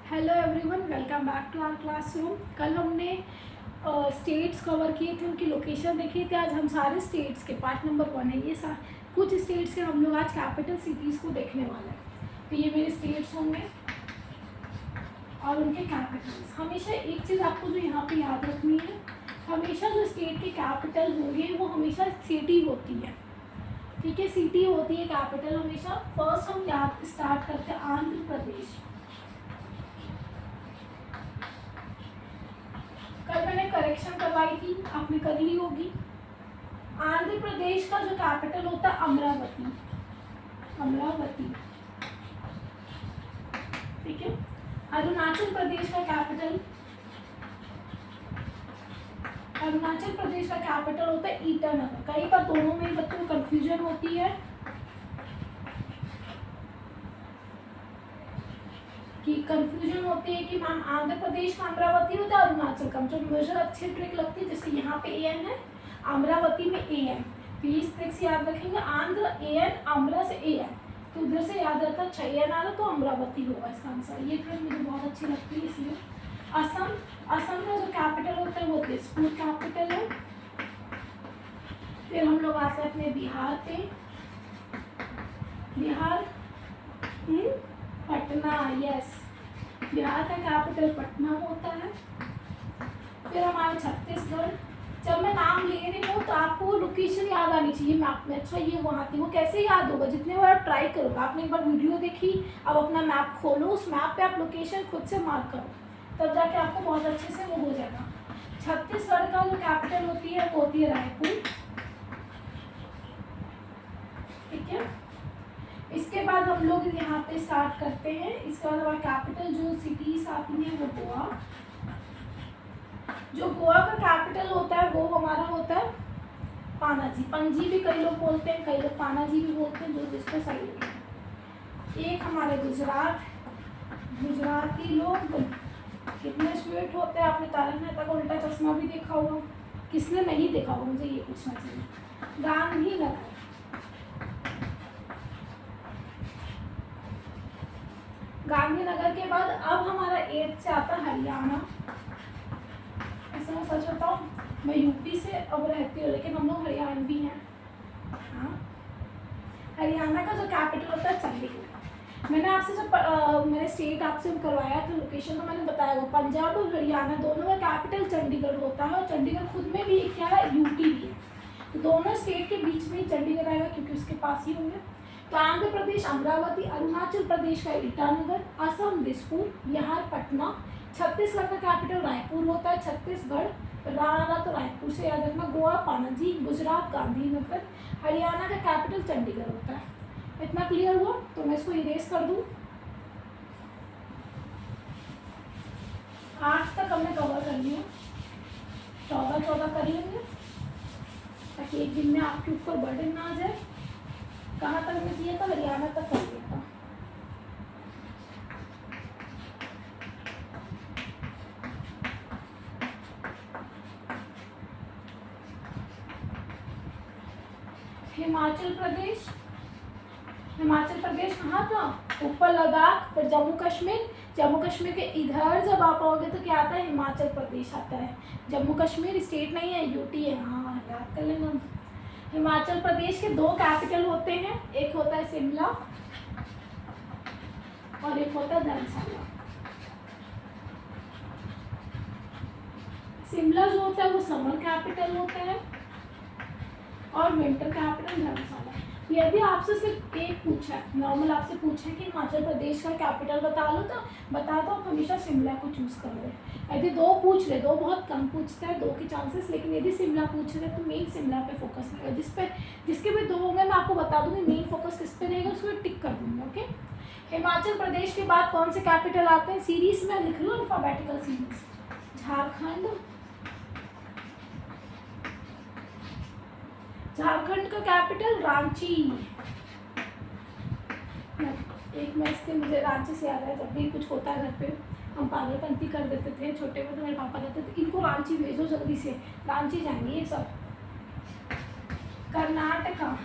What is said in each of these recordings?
Hello everyone, welcome back to our classroom. कल हमने states cover किए थे, उनकी लोकेशन देखी थी। आज हम सारे स्टेट्स के पार्ट नंबर 1 है ये कुछ स्टेट्स के हम लोग आज कैपिटल सिटीज़ को देखने वाले हैं। तो ये मेरे स्टेट्स होंगे और उनके कैपिटल्स। हमेशा एक चीज़ आपको जो यहाँ पे याद रखनी है, हमेशा जो स्टेट के कैपिटल होंगे वो हमेशा सिटी होती है। ठीक है, सिटी होती है कैपिटल हमेशा। फर्स्ट हम याद स्टार्ट करते हैं आंध्र प्रदेश। कल मैंने करेक्शन करवाई थी, आपने कर ली होगी। आंध्र प्रदेश का जो कैपिटल होता है अमरावती। अमरावती, ठीक है। अरुणाचल प्रदेश का कैपिटल, अरुणाचल प्रदेश का कैपिटल होता है ईटानगर। कई बार दोनों में बच्चों को कंफ्यूजन होती है कि मैम आंध्र प्रदेश का अमरावती होता है, अरुणाचल का। जो मुझे अच्छी ट्रिक लगती है, जैसे यहाँ पे ए एन है, अमरावती में ए एन, तो इस ट्रिक से याद रखेंगे। आंध्र ए एन, अमरा से ए एन, तो उधर से याद रहता है 6 एन आ रहा तो अमरावती होगा इसका आंसर। ये ट्रिक मुझे बहुत अच्छी लगती है इसलिए। असम, असम का जो कैपिटल होता है वो दिसपुर कैपिटल है। फिर हम लोग आते हैं अपने बिहार पे। बिहार पटना, यस, बिहार का कैपिटल पटना होता है। फिर हमारे छत्तीसगढ़। जब मैं नाम ले रही हूँ तो आपको लोकेशन याद आनी चाहिए मैप में। अच्छा, ये वहाँ थी, वो कैसे याद होगा? जितने बार आप ट्राई करोगे, आपने एक बार वीडियो देखी, अब अपना मैप खोलो, उस मैप पे आप लोकेशन खुद से मार्क करो, तब जाके आपको बहुत अच्छे से वो हो जाएगा। छत्तीसगढ़ का जो कैपिटल होती है वो होती है रायपुर, ठीक है। इसके बाद हम लोग यहाँ पे स्टार्ट करते हैं। इसके बाद हमारा कैपिटल जो सिटीज आती है वो गोवा। जो गोवा का कैपिटल होता है वो हमारा होता है पानाजी। पणजी भी कई लोग बोलते हैं, कई लोग पानाजी भी बोलते हैं, जो जिसको सही लगता है। एक हमारे गुजरात। गुजराती लोग कितने स्वीट होते हैं। आपने तारक मेहता का उल्टा चश्मा भी देखा होगा, किसने नहीं देखा होगा मुझे ये पूछना चाहिए। गांधीनगर, गांधीनगर के बाद अब हमारा 8 से आता है हरियाणा। ऐसा मैं सच बताऊं, मैं यूपी से अब रहती हूँ, लेकिन हम लोग हरियाणवी हैं। हाँ, हरियाणा का जो कैपिटल होता है चंडीगढ़। मैंने आपसे जब मैंने स्टेट आपसे करवाया था लोकेशन, तो मैंने बताया वो पंजाब और हरियाणा दोनों का कैपिटल चंडीगढ़ होता है। और चंडीगढ़ खुद में भी क्या है, यूटी भी है। तो दोनों स्टेट के बीच में ही चंडीगढ़ आएगा, क्योंकि उसके पास ही होंगे। तो आंध्र प्रदेश अमरावती, अरुणाचल प्रदेश का ईटानगर, असम दिसपुर, बिहार पटना, छत्तीसगढ़ का कैपिटल रायपुर होता है। छत्तीसगढ़ राणा तो रायपुर से याद रखना, गोवा पानाजी, गुजरात गांधीनगर, हरियाणा का कैपिटल चंडीगढ़ होता है। इतना क्लियर हुआ? तो मैं इसको इरेज कर दूं। 8 तक हमने कवर कर लिया, 14 कर लेंगे, ताकि एक दिन में आपके ऊपर बर्डन ना आ जाए। कहाँ तक मैं किया था? हरियाणा तक कर लिया था। हिमाचल प्रदेश, हिमाचल प्रदेश कहाँ था? ऊपर लद्दाख, फिर जम्मू कश्मीर। जम्मू कश्मीर के इधर जब आप आओगे तो क्या आता है? हिमाचल प्रदेश आता है। जम्मू कश्मीर स्टेट नहीं है, यूटी है। हाँ, याद कर लेंगे हम। हिमाचल प्रदेश के 2 कैपिटल होते हैं, एक होता है शिमला और एक होता है धर्मशाला। शिमला जो होता है वो समर कैपिटल होता है और विंटर कैपिटल धर्मशाला। यदि आपसे सिर्फ एक पूछा है, नॉर्मल आपसे पूछा है कि हिमाचल प्रदेश का कैपिटल बता लो, तो बता दो, आप हमेशा शिमला को चूज कर रहे। यदि 2 पूछ रहे, 2 बहुत कम पूछते हैं, 2 के चांसेस, लेकिन यदि शिमला पूछ रहे तो मेन शिमला पे फोकस रहेगा। जिसके भी 2 होंगे मैं आपको बता दूंगी मेन फोकस किस पे रहेगा, उसको टिक कर दूंगी। ओके, हिमाचल प्रदेश के बाद कौन से कैपिटल आते हैं? सीरीज में लिख लो, अल्फाबेटिकल सीरीज। झारखंड, झारखंड का कैपिटल रांची। एक मैं इसके मुझे रांची से याद है, जब भी कुछ होता है घर पे हम पागलपंती कर देते थे छोटे में, तो मेरे पापा कहते थे इनको रांची भेजो जल्दी से, रांची जाएंगे ये सब। कर्नाटका,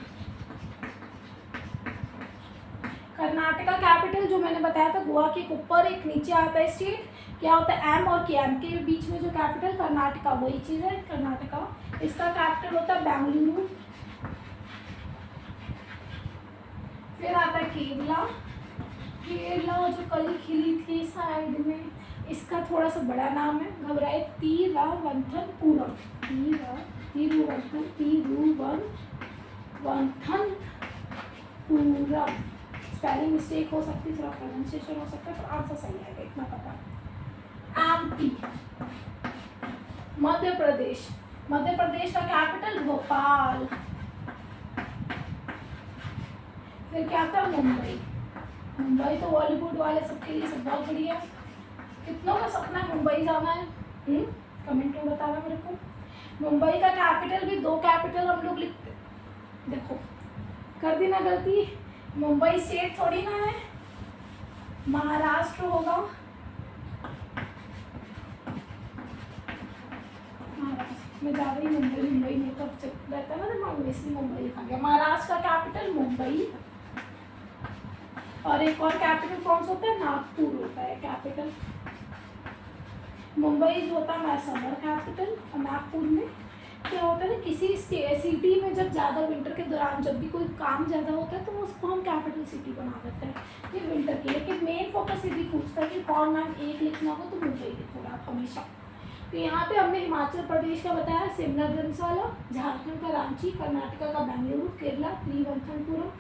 कर्नाटका कैपिटल जो मैंने बताया था, गोवा के ऊपर एक नीचे आता है स्टेट, क्या होता है एम और के, एम के बीच में जो कैपिटल कर्नाटका, वही चीज़ है कर्नाटका। इसका कैपिटल होता है बेंगलुरु। फिर आता है केरला। केरला जो कली खिली थी साइड में, इसका थोड़ा सा बड़ा नाम है, घबराए, तिरुवनंतपुरम। तिरुवनंतपुरम। स्पेलिंग मिस्टेक हो सकती है, थोड़ा प्रोनाउंसिएशन हो सकता है, पर आंसर सही आएगा, इतना पता है। एमपी, मध्य प्रदेश। मध्य प्रदेश का कैपिटल भोपाल। फिर क्या आता है मुंबई। मुंबई तो बॉलीवुड वाले सबके लिए सब बहुत बढ़िया। कितनों का सपना है मुंबई जाना है? कमेंट में बताना मेरे को। मुंबई का कैपिटल भी दो कैपिटल हम लोग लिखते, देखो कर दी ना गलती, मुंबई स्टेट थोड़ी ना है, महाराष्ट्र होगा। महाराष्ट्र में ज़्यादा ही मुंबई में तो रहता है ना दिमाग में, इसलिए मुंबई लिखा गया। महाराष्ट्र का कैपिटल मुंबई। और एक और कैपिटल कौन सा होता है? नागपुर होता है कैपिटल। मुंबई जो होता है समर कैपिटल। और नागपुर में क्या होता है ना, किसी सिटी में जब ज़्यादा विंटर के दौरान जब भी कोई काम ज़्यादा होता है तो उसको हम कैपिटल सिटी बना देते हैं ये विंटर की। लेकिन मेन फोकस ये भी पूछता है कि कौन नाम एक लिखना हो तो मुंबई लिखोगे आप हमेशा। तो यहाँ पे हमने हिमाचल प्रदेश का बताया शिमला धर्मशाला, झारखंड का रांची, कर्नाटका का बेंगलुरु, केरला तिरुवनंतपुरम,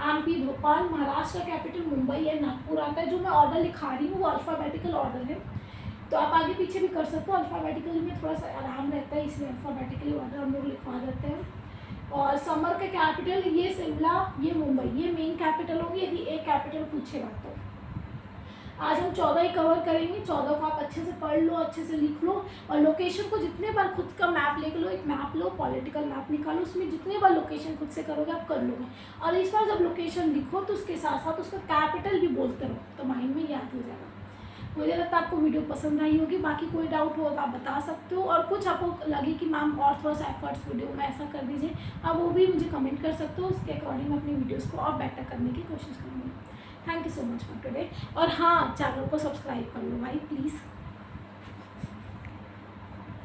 एमपी भोपाल, महाराष्ट्र का कैपिटल मुंबई है, नागपुर आता है। जो मैं ऑर्डर लिखा रही हूँ वो अल्फ़ाबेटिकल ऑर्डर है, तो आप आगे पीछे भी कर सकते हो। अल्फ़ाबेटिकली में थोड़ा सा आराम रहता है, इसलिए अल्फ़ाबेटिकली ऑर्डर हम लोग लिखवा देते हैं। और समर का कैपिटल ये शिमला, ये मुंबई, ये मेन कैपिटल होंगे यदि एक कैपिटल पूछेगा तो। आज हम 14 ही कवर करेंगे, 14 को आप अच्छे से पढ़ लो, अच्छे से लिख लो। और लोकेशन को जितने बार खुद का मैप लिख लो, एक मैप लो, पॉलिटिकल मैप निकालो, उसमें जितने बार लोकेशन खुद से करोगे आप कर लोगे। और इस बार जब लोकेशन लिखो तो उसके साथ साथ उसका कैपिटल भी बोलते रहो, तो माइंड में याद हो जाएगा। मुझे लगता है आपको वीडियो पसंद आई होगी। बाकी कोई डाउट हो तो आप बता सकते हो, और कुछ आपको लगे कि मैम और थोड़ा सा एफर्ट्स वीडियो में ऐसा कर दीजिए, आप वो भी मुझे कमेंट कर सकते हो। उसके अकॉर्डिंग मैं अपनी वीडियोस को और बेटर करने की कोशिश करूँगी। Thank you so much for today. और हाँ, चैनल को सब्सक्राइब कर लो भाई प्लीज़।